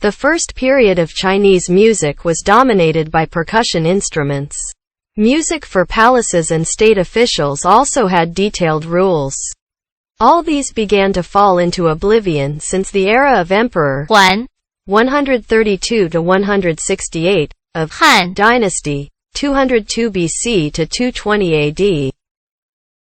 The first period of Chinese music was dominated by percussion instruments. Music for palaces and state officials also had detailed rules. All these began to fall into oblivion since the era of Emperor Huan 132 to 168 of Han Dynasty 202 BC to 220 AD.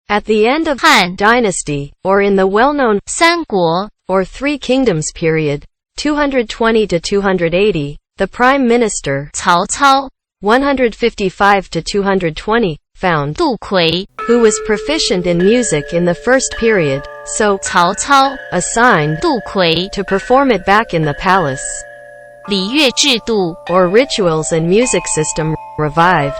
At the end of Han Dynasty, or in the well-known 三国 or Three Kingdoms period, 220 to 280, the Prime Minister, 曹操 155 to 220, found 杜奎 who was proficient in music in the first period, so 曹操 assigned 杜奎 to perform it back in the palace. 礼乐制度 Or rituals and music system revived.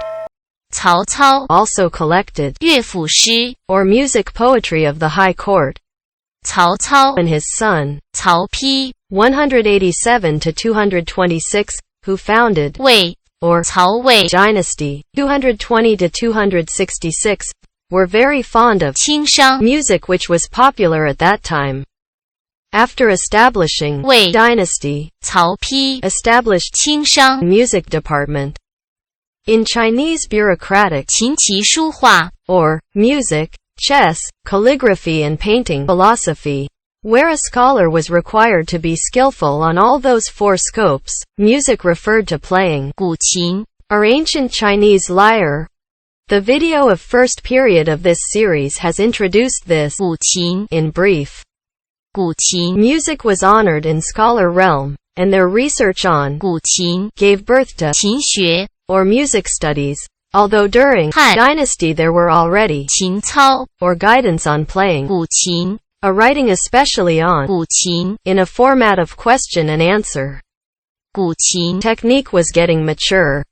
曹操 Also collected 乐府诗 or music poetry of the high court. 曹操 And his son, 曹丕 187 to 226, who founded 魏 or 曹魏 dynasty 220 to 266, were very fond of 轻商 music which was popular at that time. After establishing 魏 dynasty, 曹丕 established 轻商 music department. In Chinese bureaucratic 琴棋书画 or music, chess, calligraphy and painting philosophy, where a scholar was required to be skillful on all those four scopes, music referred to playing 古琴 or ancient Chinese lyre. The video of first period of this series has introduced this. 古琴 In brief, 古琴 music was honored in scholar realm, and their research on 古琴 gave birth to 琴学 or music studies, although during Han dynasty there were already 琴操 or guidance on playing, 古琴 a writing especially on 古琴 in a format of question and answer. 古琴 Technique was getting mature.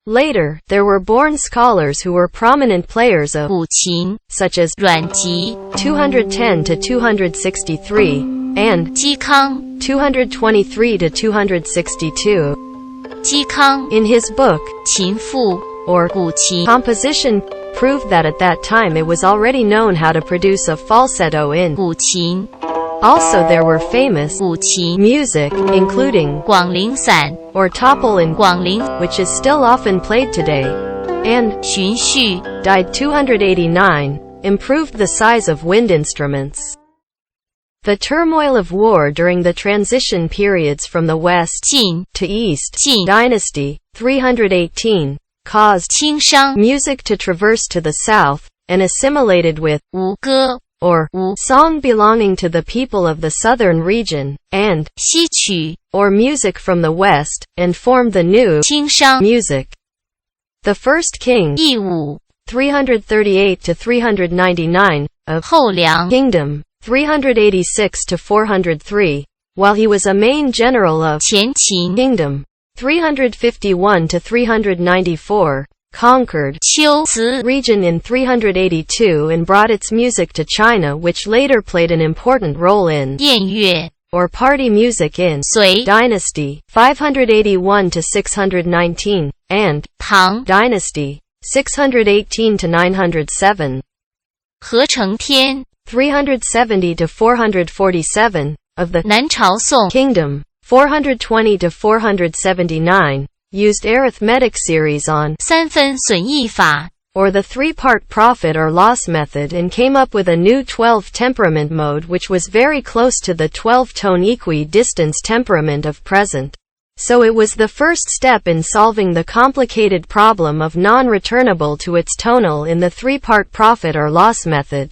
Later, there were born scholars who were prominent players of 古琴 such as 阮籍 210 to 263 and 嵇康 223 to 262. 嵇康 In his book, 琴赋 or 古琴 composition, proved that at that time it was already known how to produce a falsetto in. 古琴 Also there were famous 古琴 music, including 广陵散 or topple in 广陵 which is still often played today, and 循序 died 289, improved the size of wind instruments. The turmoil of war during the transition periods from the west 晋 to east 晋 dynasty 318 caused 轻商 music to traverse to the south and assimilated with 吴歌 or 吴 song belonging to the people of the southern region and 西曲 or music from the west and formed the new 轻商 music. The first king 义武 338 to 399 of 后梁 kingdom 386 to 403, while he was a main general of 前秦 kingdom 351 to 394, conquered 秋瓷 region in 382 and brought its music to China, which later played an important role in 宴乐 or party music in 隋 dynasty 581 to 619 and 唐 dynasty 618 to 907. 何承天 370 to 447 of the 南朝宋 kingdom 420 to 479 used arithmetic series on 三分损益法 or the three-part profit or loss method and came up with a new 12 temperament mode which was very close to the 12-tone equi-distance temperament of present. So it was the first step in solving the complicated problem of non-returnable to its tonal in the three-part profit or loss method.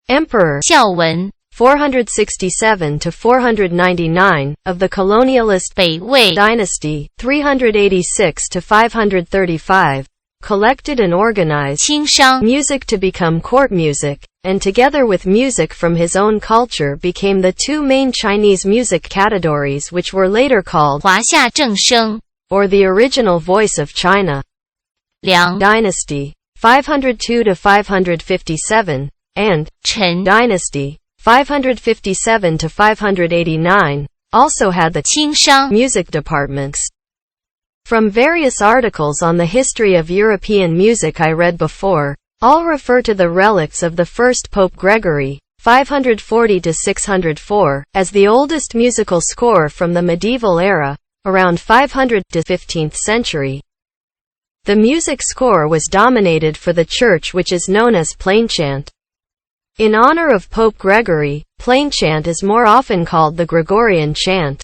Emperor 孝文 467 to 499 of the colonialist 北魏 dynasty 386 to 535 collected and organized 轻商 music to become court music, and together with music from his own culture became the two main Chinese music categories which were later called 华夏正声 or the original voice of China. 梁 Dynasty 502 to 557 and 陈 Dynasty 557 to 589 also had the 轻商 music departments. From various articles on the history of European music I read before, all refer to the relics of the first Pope Gregory, 540 to 604, as the oldest musical score from the medieval era, around 500 to 15th century. The music score was dominated for the church, which is known as plain chant. In honor of Pope Gregory, plain chant is more often called the Gregorian chant.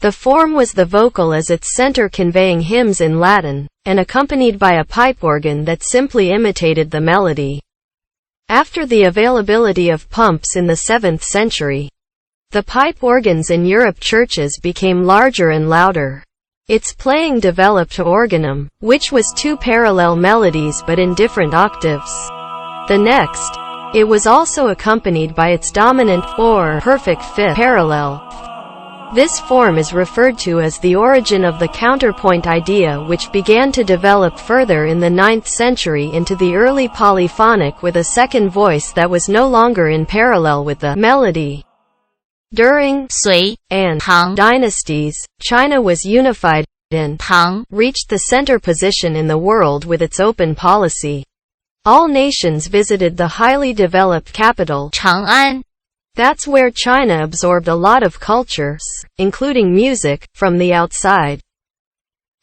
The form was the vocal as its center, conveying hymns in Latin, and accompanied by a pipe organ that simply imitated the melody. After the availability of pumps in the 7th century, the pipe organs in Europe churches became larger and louder. Its playing developed to organum, which was two parallel melodies but in different octaves. The next, it was also accompanied by its dominant, or perfect fifth parallel. This form is referred to as the origin of the counterpoint idea, which began to develop further in the 9th century into the early polyphonic with a second voice that was no longer in parallel with the melody. During Sui and Tang dynasties, China was unified and Tang reached the center position in the world with its open policy. All nations visited the highly developed capital, Chang'an. That's where China absorbed a lot of cultures, including music, from the outside.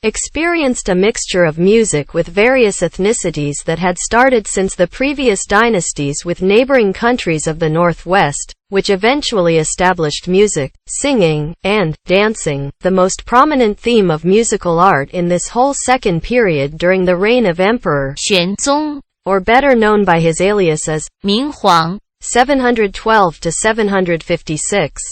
Experienced a mixture of music with various ethnicities that had started since the previous dynasties with neighboring countries of the Northwest, which eventually established music, singing, and dancing, the most prominent theme of musical art in this whole second period during the reign of Emperor Xuanzong, or better known by his alias as Minghuang, 712 to 756.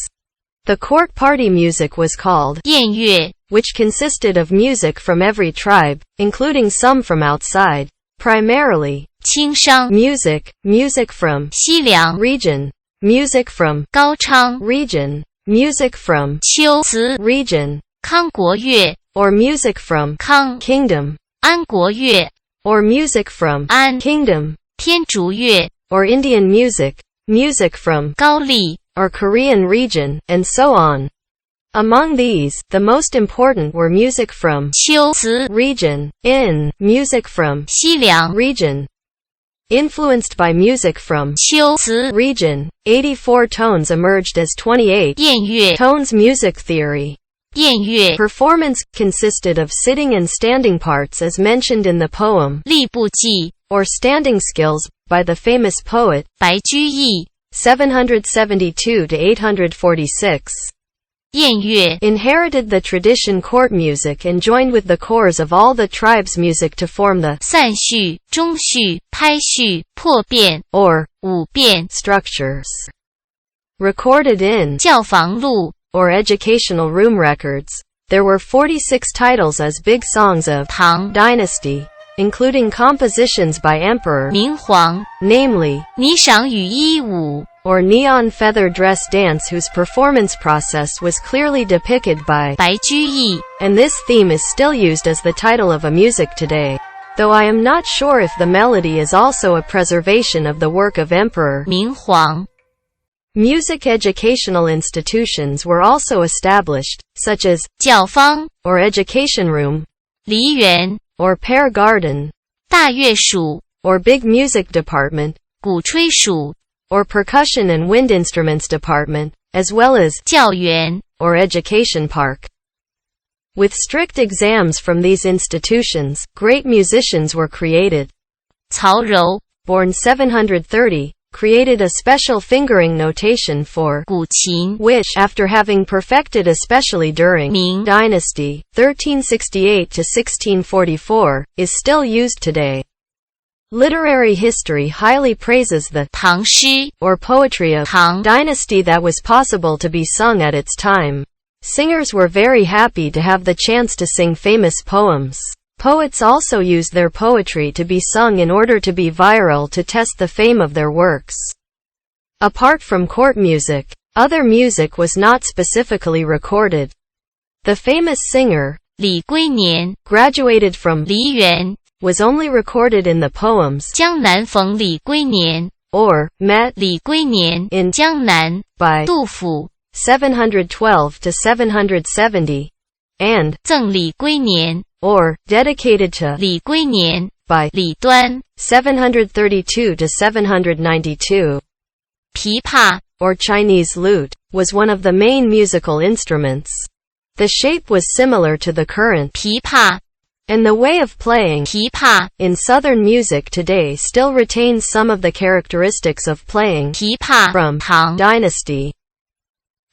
The court party music was called 宴乐, which consisted of music from every tribe, including some from outside. Primarily, Qingshang, music from Xiliang, region, music from Gaochang, region, music from Qiuci, region, Kangguoyue, or music from Kang, kingdom, Anguoyue, or music from An, kingdom, Tianzhuyue, or Indian music, music from Gaoli, or Korean region, and so on. Among these, the most important were music from Qiuci, region, music from Xiliang, region. Influenced by music from Qiuci, region, 84 tones emerged as 28 宴乐, tones music theory. 宴乐, Performance consisted of sitting and standing parts as mentioned in the poem, 吏部记, or standing skills, by the famous poet, 白居易, 772 to 846. 宴乐, Inherited the tradition court music and joined with the cores of all the tribes' music to form the 散序、中序、拍序、破变 or 五变 structures. Recorded in 教房录 or educational room records, there were 46 titles as big songs of 唐 dynasty, including compositions by emperor, 明皇 namely, 霓裳羽衣舞 or neon feather dress dance, whose performance process was clearly depicted by 白居易 and this theme is still used as the title of a music today, though I am not sure if the melody is also a preservation of the work of emperor. 明皇 Music educational institutions were also established, such as 教坊 or education room, 梨园 or pear garden, 大乐署 or big music department, 鼓吹署 or percussion and wind instruments department, as well as 教园 or education park. With strict exams from these institutions, great musicians were created. 曹柔 Born 730, created a special fingering notation for 古琴 which, after having perfected especially during Ming Dynasty, 1368 to 1644, is still used today. Literary history highly praises the 唐诗 or poetry of唐 dynasty that was possible to be sung at its time. Singers were very happy to have the chance to sing famous poems. Poets also used their poetry to be sung in order to be viral to test the fame of their works. Apart from court music, other music was not specifically recorded. The famous singer, 李龟年 graduated from 梨园 was only recorded in the poems 江南逢李龟年 or met 李龟年 in 江南 by 杜甫 712 to 770 and 赠李龟年 or dedicated to 李龟年 by 李端 732 to 792. 琵琶 or Chinese lute, was one of the main musical instruments. The shape was similar to the current 琵琶 and the way of playing 琵琶 in Southern music today still retains some of the characteristics of playing 琵琶 from唐 dynasty.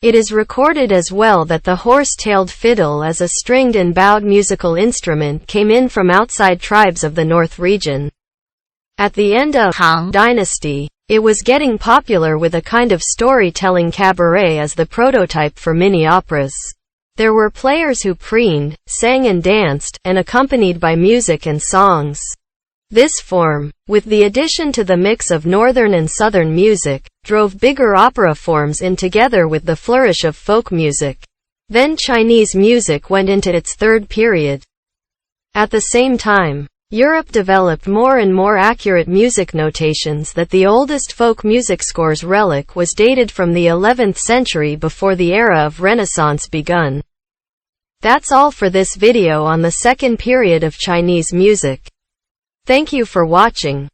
It is recorded as well that the horse-tailed fiddle as a stringed and bowed musical instrument came in from outside tribes of the North region. At the end of Tang dynasty, it was getting popular with a kind of storytelling cabaret as the prototype for mini-operas. There were players who preened, sang and danced, and accompanied by music and songs. This form, with the addition to the mix of northern and southern music, drove bigger opera forms in together with the flourish of folk music. Then Chinese music went into its third period. At the same time, Europe developed more and more accurate music notations that the oldest folk music scores relic was dated from the 11th century before the era of Renaissance begun. That's all for this video on the second period of Chinese music. Thank you for watching.